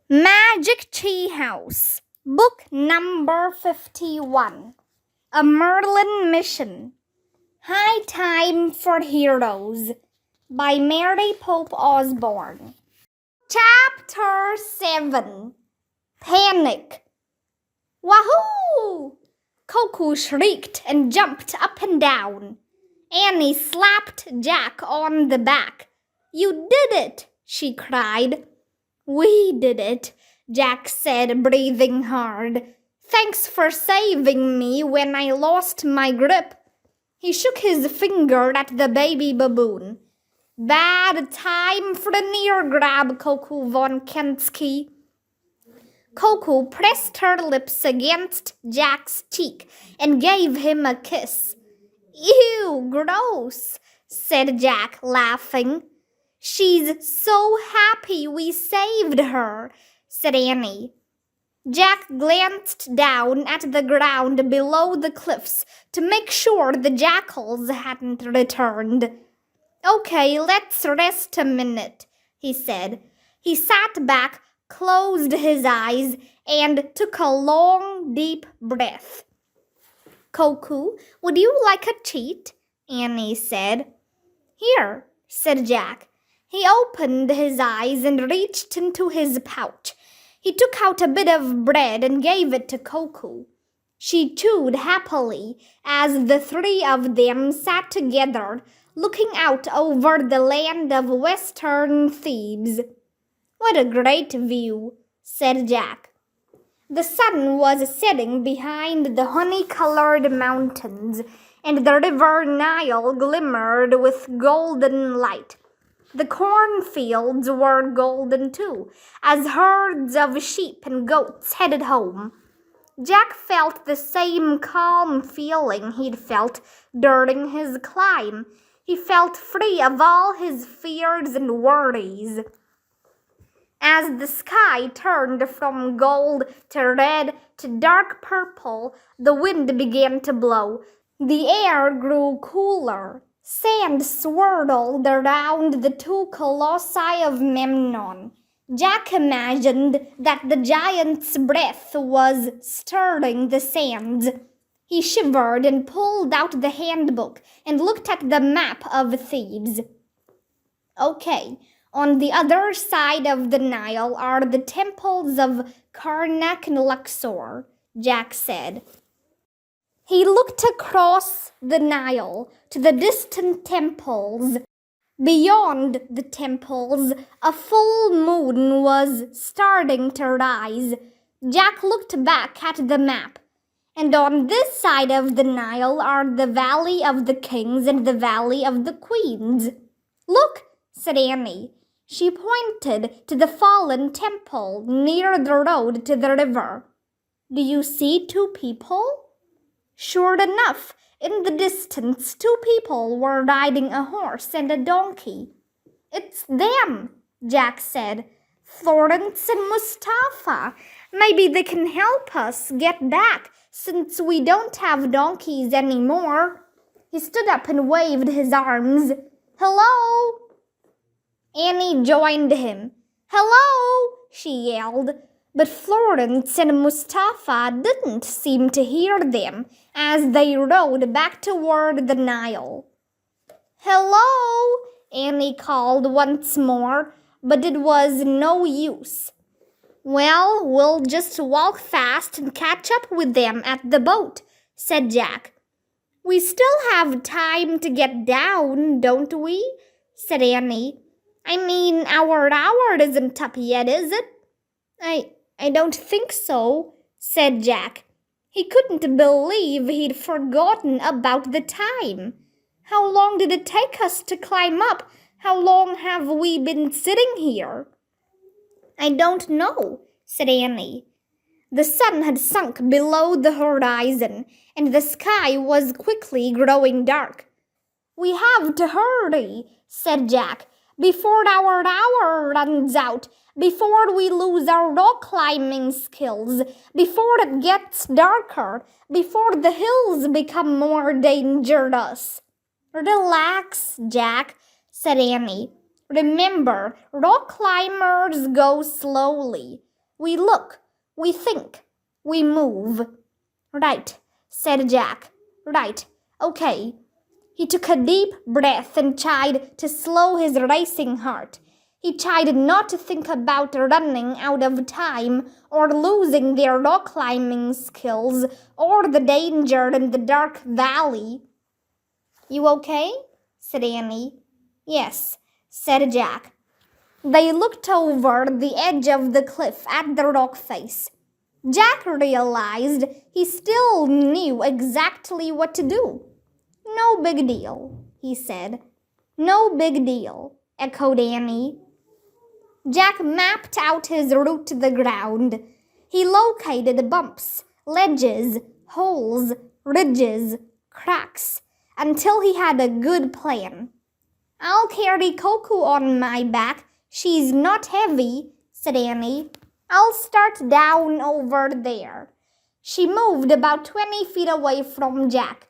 Magic Tea House, Book Number 51, A Merlin Mission, High Time for Heroes, by Mary Pope Osborne. Chapter 7, Panic. Wahoo! Coco shrieked and jumped up and down. Annie slapped Jack on the back. "You did it!" she cried. "We did it," Jack said, breathing hard. "Thanks for saving me when I lost my grip." He shook his finger at the baby baboon. "Bad time for the near grab, Coco von Kensky." Coco pressed her lips against Jack's cheek and gave him a kiss. "Ew, gross," said Jack, laughing. "She's so happy we saved her," said Annie. Jack glanced down at the ground below the cliffs to make sure the jackals hadn't returned. "Okay, let's rest a minute," he said. He sat back, closed his eyes, and took a long, deep breath. "Coco, would you like a treat?" Annie said. "Here," said Jack. He opened his eyes and reached into his pouch. He took out a bit of bread and gave it to Coco. She chewed happily as the three of them sat together, looking out over the land of western Thebes. "What a great view," said Jack. The sun was setting behind the honey-colored mountains, and the river Nile glimmered with golden light. The cornfields were golden too, as herds of sheep and goats headed home. Jack felt the same calm feeling he'd felt during his climb. He felt free of all his fears and worries. As the sky turned from gold to red to dark purple, the wind began to blow. The air grew cooler. Sand swirled around the two colossi of Memnon. Jack imagined that the giant's breath was stirring the sands. He shivered and pulled out the handbook and looked at the map of Thebes. "Okay, on the other side of the Nile are the temples of Karnak and Luxor," Jack said. He looked across the Nile to the distant temples. Beyond the temples, a full moon was starting to rise. Jack looked back at the map. "And on this side of the Nile are the Valley of the Kings and the Valley of the Queens." "Look," said Annie. She pointed to the fallen temple near the road to the river. "Do you see two people?" Sure enough, in the distance, two people were riding a horse and a donkey. "It's them," Jack said. "Florence and Mustafa. Maybe they can help us get back, since we don't have donkeys anymore." He stood up and waved his arms. "Hello!" Annie joined him. "Hello!" she yelled. But Florence and Mustafa didn't seem to hear them as they rode back toward the Nile. "Hello!" Annie called once more, but it was no use. "Well, we'll just walk fast and catch up with them at the boat," said Jack. "We still have time to get down, don't we?" said Annie. "I mean, our hour isn't up yet, is it?" I don't think so," said Jack. He couldn't believe he'd forgotten about the time. "How long did it take us to climb up? How long have we been sitting here?" "I don't know," said Annie. The sun had sunk below the horizon, and the sky was quickly growing dark. "We have to hurry," said Jack, "before our hour runs out. Before we lose our rock climbing skills, before it gets darker, before the hills become more dangerous." "Relax, Jack," said Annie. "Remember, rock climbers go slowly. We look, we think, we move. Right, said Jack. Right, okay. He took a deep breath and tried to slow his racing heart. He tried not to think about running out of time or losing their rock climbing skills or the danger in the dark valley. You okay? Said Annie. Yes, said Jack. They looked over the edge of the cliff at the rock face. Jack realized he still knew exactly what to do. No big deal, he said. No big deal, echoed Annie. Jack mapped out his route to the ground. He located bumps, ledges, holes, ridges, cracks, until he had a good plan. I'll carry Coco on my back. She's not heavy, said Annie. I'll start down over there. She moved about 20 feet away from Jack.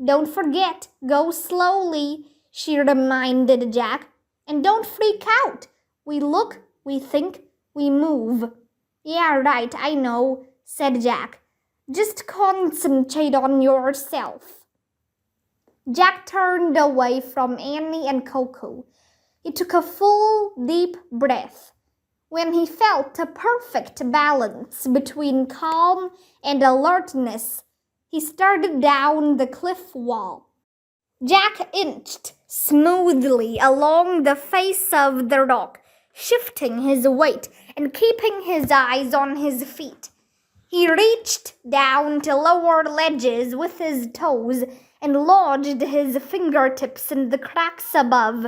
Don't forget, go slowly, she reminded Jack. And don't freak out. We look, we think, we move. Yeah, right, I know, said Jack. Just concentrate on yourself. Jack turned away from Annie and Coco. He took a full, deep breath. When he felt a perfect balance between calm and alertness, he started down the cliff wall. Jack inched smoothly along the face of the rock, shifting his weight and keeping his eyes on his feet. He reached down to lower ledges with his toes and lodged his fingertips in the cracks above.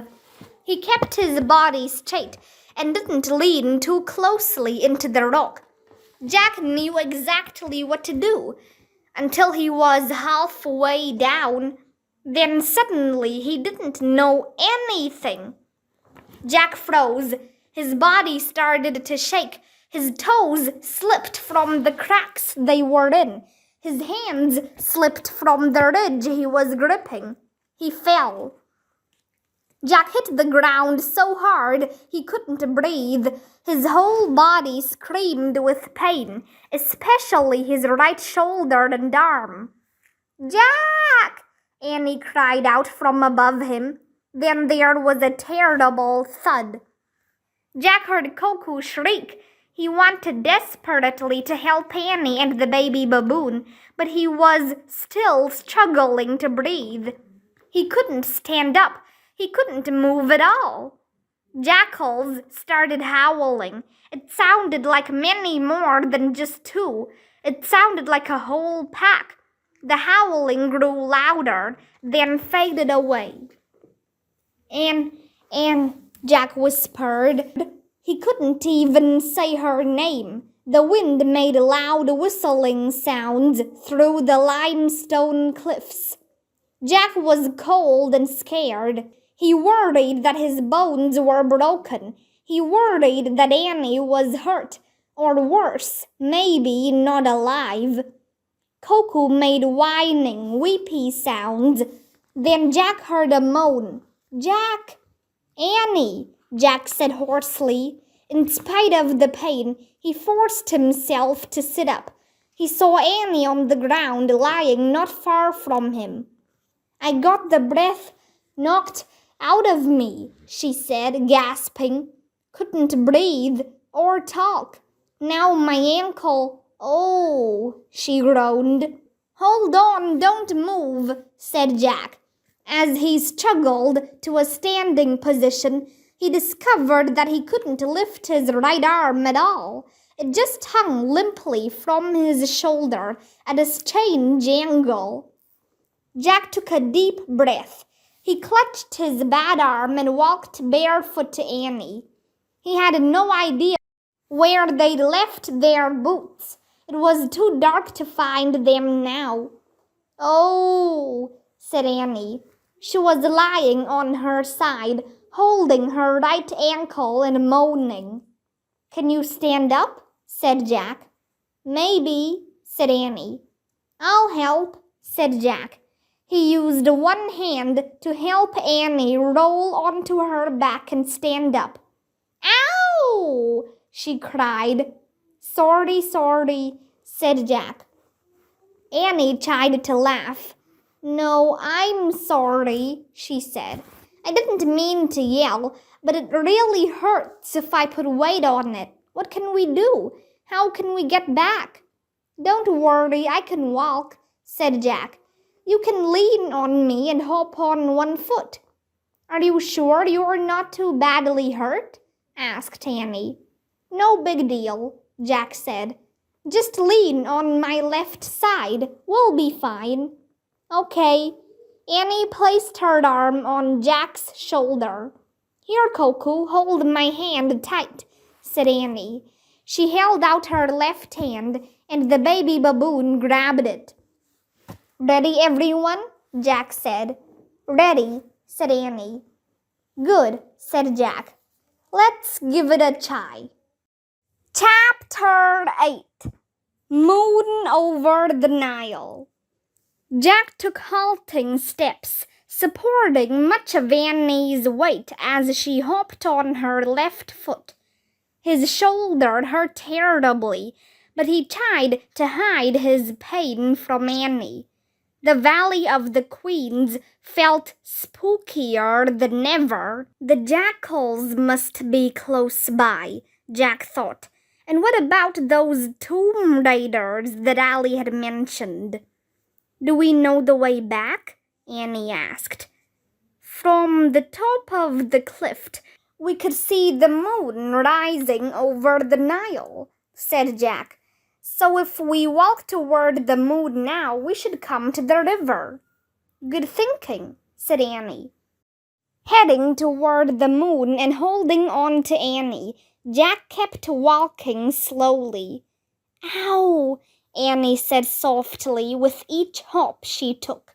He kept his body straight and didn't lean too closely into the rock. Jack knew exactly what to do until he was halfway down. Then suddenly he didn't know anything. Jack froze. His body started to shake. His toes slipped from the cracks they were in. His hands slipped from the ridge he was gripping. He fell. Jack hit the ground so hard he couldn't breathe. His whole body screamed with pain, especially his right shoulder and arm. Jack! Annie cried out from above him. Then there was a terrible thud. Jack heard Coco shriek. He wanted desperately to help Annie and the baby baboon, but he was still struggling to breathe. He couldn't stand up. He couldn't move at all. Jackals started howling. It sounded like many more than just two. It sounded like a whole pack. The howling grew louder, then faded away. Anne, Jack whispered. He couldn't even say her name. The wind made loud whistling sounds through the limestone cliffs. Jack was cold and scared. He worried that his bones were broken. He worried that Annie was hurt, or worse, maybe not alive. Coco made whining, weepy sounds. Then Jack heard a moan. Jack! Annie! Jack said hoarsely. In spite of the pain, he forced himself to sit up. He saw Annie on the ground, lying not far from him. I got the breath knocked out of me, she said, gasping. Couldn't breathe or talk. Now my ankle. Oh, she groaned. Hold on, don't move, said Jack. As he struggled to a standing position, he discovered that he couldn't lift his right arm at all. It just hung limply from his shoulder at a strange angle. Jack took a deep breath. He clutched his bad arm and walked barefoot to Annie. He had no idea where they'd left their boots. It was too dark to find them now. Oh, said Annie. She was lying on her side, holding her right ankle and moaning. Can you stand up? Said Jack. Maybe, said Annie. I'll help, said Jack. He used one hand to help Annie roll onto her back and stand up. Ow! She cried. Sorry, sorry, said Jack. Annie tried to laugh. No, I'm sorry, she said. I didn't mean to yell, but it really hurts if I put weight on it. What can we do? How can we get back? Don't worry, I can walk, said Jack. You can lean on me and hop on one foot. Are you sure you're not too badly hurt? Asked Annie. No big deal, Jack said. Just lean on my left side. We'll be fine. Okay. Annie placed her arm on Jack's shoulder. Here, Coco, hold my hand tight, said Annie. She held out her left hand, and the baby baboon grabbed it. Ready, everyone? Jack said. Ready, said Annie. Good, said Jack. Let's give it a try. Chapter 8. Moon over the Nile. Jack took halting steps, supporting much of Annie's weight as she hopped on her left foot. His shoulder hurt terribly, but he tried to hide his pain from Annie. The Valley of the Queens felt spookier than ever. The jackals must be close by, Jack thought. And what about those tomb raiders that Allie had mentioned? Do we know the way back? Annie asked. From the top of the cliff, we could see the moon rising over the Nile, said Jack. So if we walk toward the moon now, we should come to the river. Good thinking, said Annie. Heading toward the moon and holding on to Annie, Jack kept walking slowly. Ow, Annie said softly with each hop she took.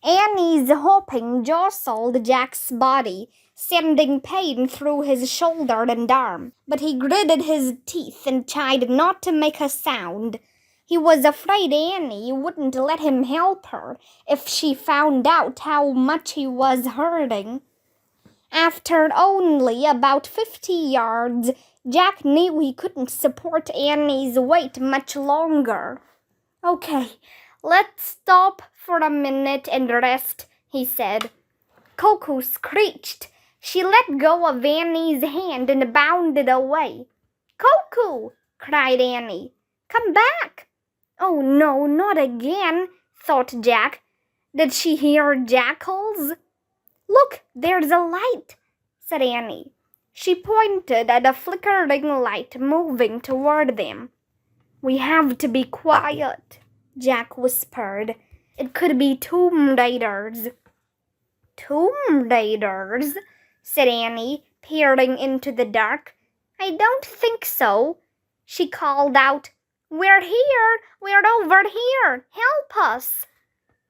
Annie's hopping jostled Jack's body, sending pain through his shoulder and arm, but he gritted his teeth and tried not to make a sound. He was afraid Annie wouldn't let him help her if she found out how much he was hurting. After only about 50 yards, Jack knew he couldn't support Annie's weight much longer. Okay, let's stop for a minute and rest, he said. Coco screeched. She let go of Annie's hand and bounded away. Coco, cried Annie. Come back. Oh no, not again, thought Jack. Did she hear jackals? Look, there's a light, said Annie. She pointed at a flickering light moving toward them. We have to be quiet, Jack whispered. It could be tomb raiders. Tomb raiders? Said Annie, peering into the dark. I don't think so. She called out, We're here! We're over here! Help us!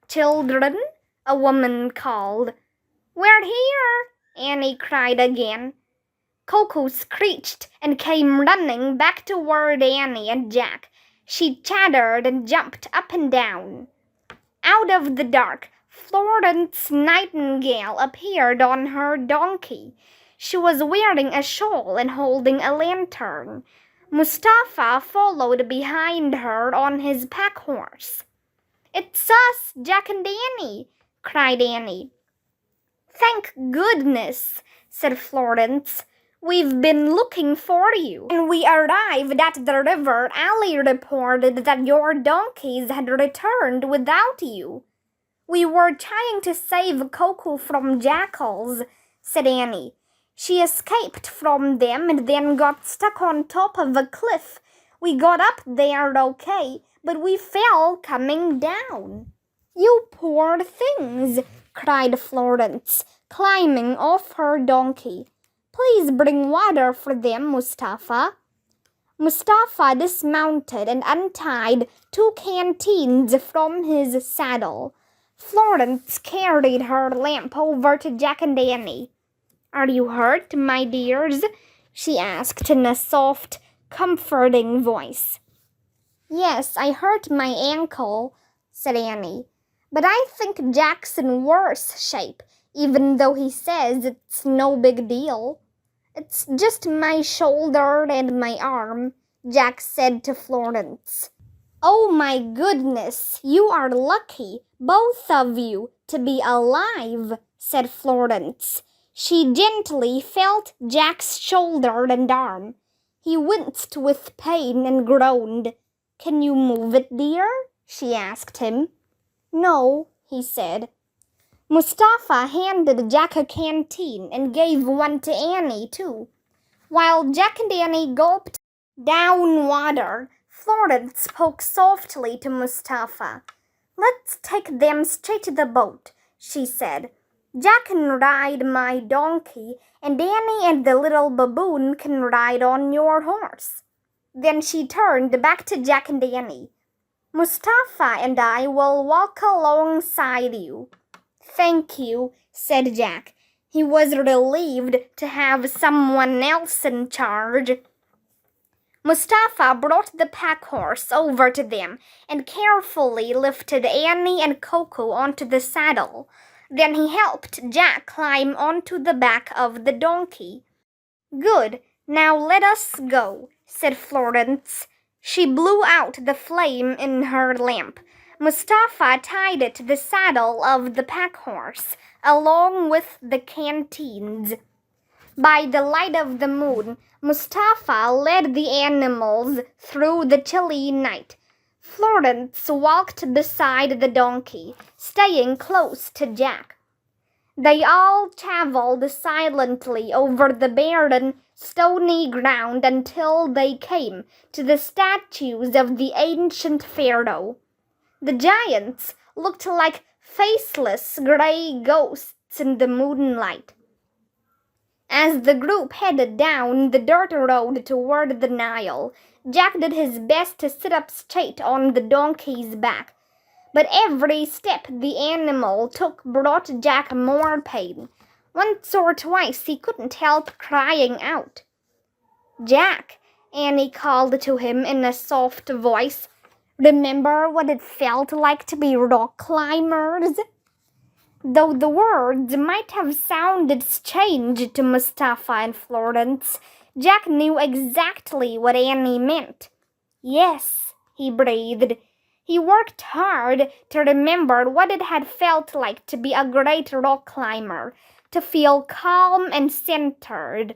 Children, a woman called. We're here! Annie cried again. Coco screeched and came running back toward Annie and Jack. She chattered and jumped up and down. Out of the dark, Florence Nightingale appeared on her donkey. She was wearing a shawl and holding a lantern. Mustafa followed behind her on his pack horse. It's us, Jack and Annie, cried Annie. Thank goodness, said Florence. We've been looking for you. When we arrived at the river, Allie reported that your donkeys had returned without you. We were trying to save Coco from jackals, said Annie. She escaped from them and then got stuck on top of a cliff. We got up there okay, but we fell coming down. You poor things, cried Florence, climbing off her donkey. Please bring water for them, Mustafa. Mustafa dismounted and untied 2 canteens from his saddle. Florence carried her lamp over to Jack and Annie. Are you hurt, my dears? She asked in a soft, comforting voice. Yes, I hurt my ankle, said Annie. But I think Jack's in worse shape, even though he says it's no big deal. It's just my shoulder and my arm, Jack said to Florence. "Oh my goodness, you are lucky, both of you, to be alive," said Florence. She gently felt Jack's shoulder and arm. He winced with pain and groaned. "Can you move it, dear?" she asked him. "No," he said. Mustafa handed Jack a canteen and gave one to Annie, too. While Jack and Annie gulped down water, Florence spoke softly to Mustafa. "Let's take them straight to the boat," she said. "Jack can ride my donkey, and Annie and the little baboon can ride on your horse." Then she turned back to Jack and Annie. "Mustafa and I will walk alongside you." "Thank you," said Jack. He was relieved to have someone else in charge. Mustafa brought the pack horse over to them and carefully lifted Annie and Coco onto the saddle. Then he helped Jack climb onto the back of the donkey. "Good, now let us go," said Florence. She blew out the flame in her lamp. Mustafa tied it to the saddle of the pack horse, along with the canteens. By the light of the moon, Mustafa led the animals through the chilly night. Florence walked beside the donkey, staying close to Jack. They all traveled silently over the barren, stony ground until they came to the statues of the ancient pharaoh. The giants looked like faceless gray ghosts in the moonlight. As the group headed down the dirt road toward the Nile, Jack did his best to sit up straight on the donkey's back. But every step the animal took brought Jack more pain. Once or twice he couldn't help crying out. "Jack," Annie called to him in a soft voice, "remember what it felt like to be rock climbers?" Though the words might have sounded strange to Mustafa and Florence, Jack knew exactly what Annie meant. "Yes," he breathed. He worked hard to remember what it had felt like to be a great rock climber, to feel calm and centered.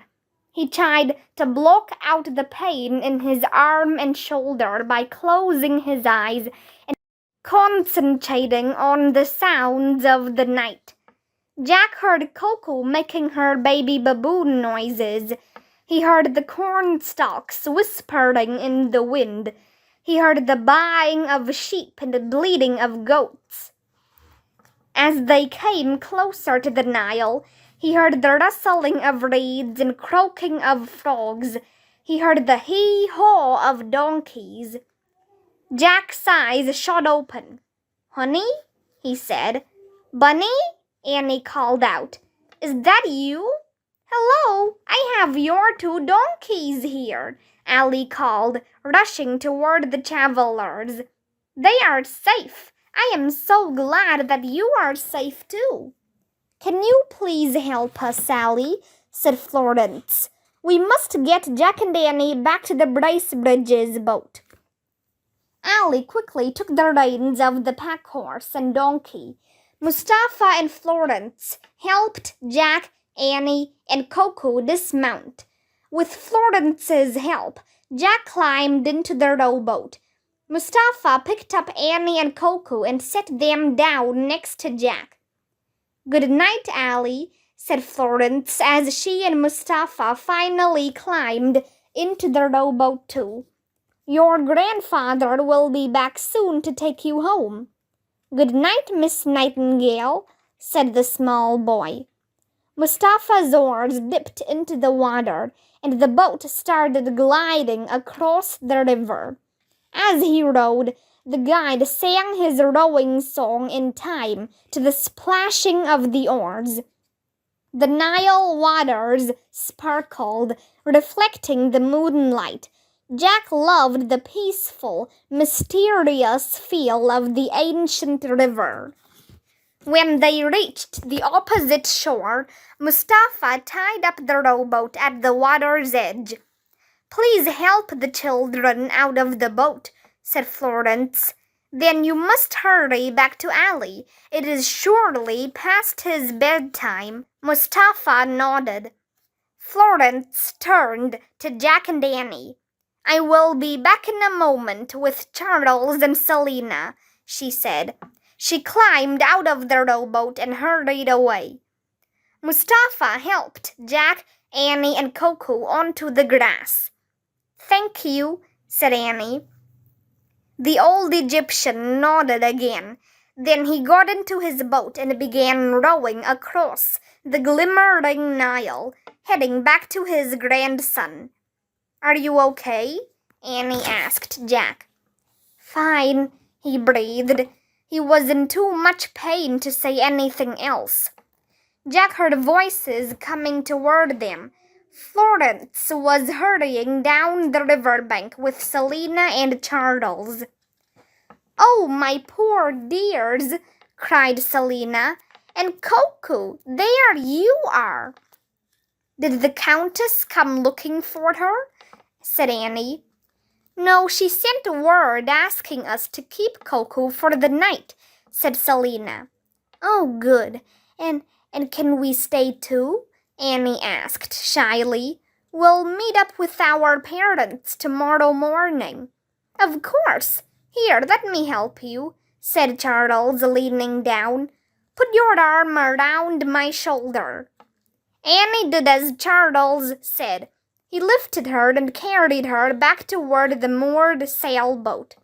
He tried to block out the pain in his arm and shoulder by closing his eyes and concentrating on the sounds of the night. Jack heard Coco making her baby baboon noises. He heard the corn stalks whispering in the wind. He heard the baaing of sheep and the bleating of goats. As they came closer to the Nile, he heard the rustling of reeds and croaking of frogs. He heard the hee-haw of donkeys. Jack's eyes shot open. "Honey?" he said. "Bunny?" Annie called out. "Is that you?" "Hello, I have your 2 donkeys here," Allie called, rushing toward the travelers. "They are safe. I am so glad that you are safe too." "Can you please help us, Allie?" said Florence. "We must get Jack and Annie back to the Bracebridges boat." Allie quickly took the reins of the pack horse and donkey. Mustafa and Florence helped Jack, Annie, and Coco dismount. With Florence's help, Jack climbed into the rowboat. Mustafa picked up Annie and Coco and set them down next to Jack. "Good night, Allie," said Florence as she and Mustafa finally climbed into the rowboat too. "Your grandfather will be back soon to take you home." "Good night, Miss Nightingale," said the small boy. Mustafa's oars dipped into the water, and the boat started gliding across the river. As he rowed, the guide sang his rowing song in time to the splashing of the oars. The Nile waters sparkled, reflecting the moonlight. Jack loved the peaceful, mysterious feel of the ancient river. When they reached the opposite shore, Mustafa tied up the rowboat at the water's edge. Please help the children out of the boat, said Florence. Then you must hurry back to Ali. It is surely past his bedtime. Mustafa nodded. Florence turned to Jack and Annie. I will be back in a moment with Charles and Selina, she said. She climbed out of the rowboat and hurried away. Mustafa helped Jack, Annie, and Coco onto the grass. Thank you, said Annie. The old Egyptian nodded again. Then he got into his boat and began rowing across the glimmering Nile, heading back to his grandson. Are you okay? Annie asked Jack. Fine, he breathed. He was in too much pain to say anything else. Jack heard voices coming toward them. Florence was hurrying down the riverbank with Selina and Charles. Oh, my poor dears, cried Selina. And Coco, there you are. Did the Countess come looking for her? Said Annie. No, she sent word asking us to keep Coco for the night, said Selina. Oh, good. And can we stay too? Annie asked shyly. We'll meet up with our parents tomorrow morning. Of course. Here, let me help you, said Charles, leaning down. Put your arm around my shoulder. Annie did as Charles said. He lifted her and carried her back toward the moored sailboat.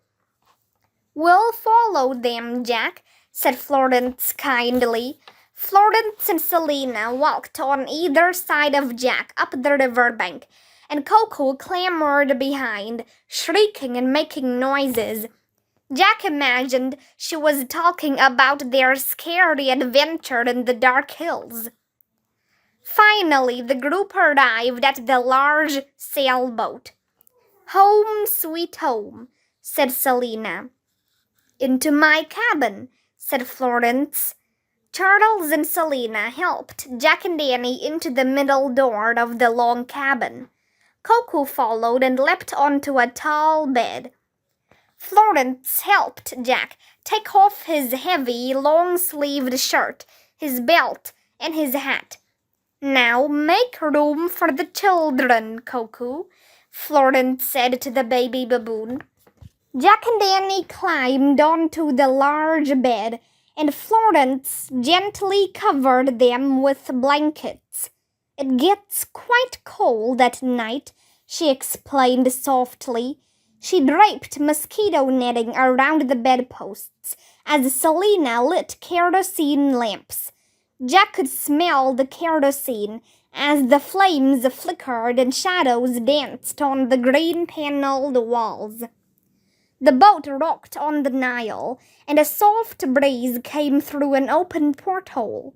We'll follow them, Jack, said Florence kindly. Florence and Selina walked on either side of Jack up the riverbank, and Coco clambered behind, shrieking and making noises. Jack imagined she was talking about their scary adventure in the dark hills. Finally, the group arrived at the large sailboat. Home, sweet home, said Selina. Into my cabin, said Florence. Charles and Selina helped Jack and Annie into the middle door of the long cabin. Coco followed and leapt onto a tall bed. Florence helped Jack take off his heavy, long-sleeved shirt, his belt, and his hat. Now make room for the children, Coco, Florence said to the baby baboon. Jack and Annie climbed onto the large bed, and Florence gently covered them with blankets. It gets quite cold at night, she explained softly. She draped mosquito netting around the bedposts as Selina lit kerosene lamps. Jack could smell the kerosene as the flames flickered and shadows danced on the green-paneled walls. The boat rocked on the Nile, and a soft breeze came through an open porthole.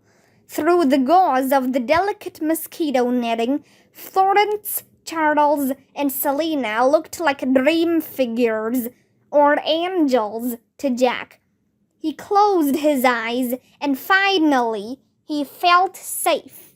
Through the gauze of the delicate mosquito netting, Florence, Charles, and Selina looked like dream figures, or angels, to Jack. He closed his eyes, and finally he felt safe.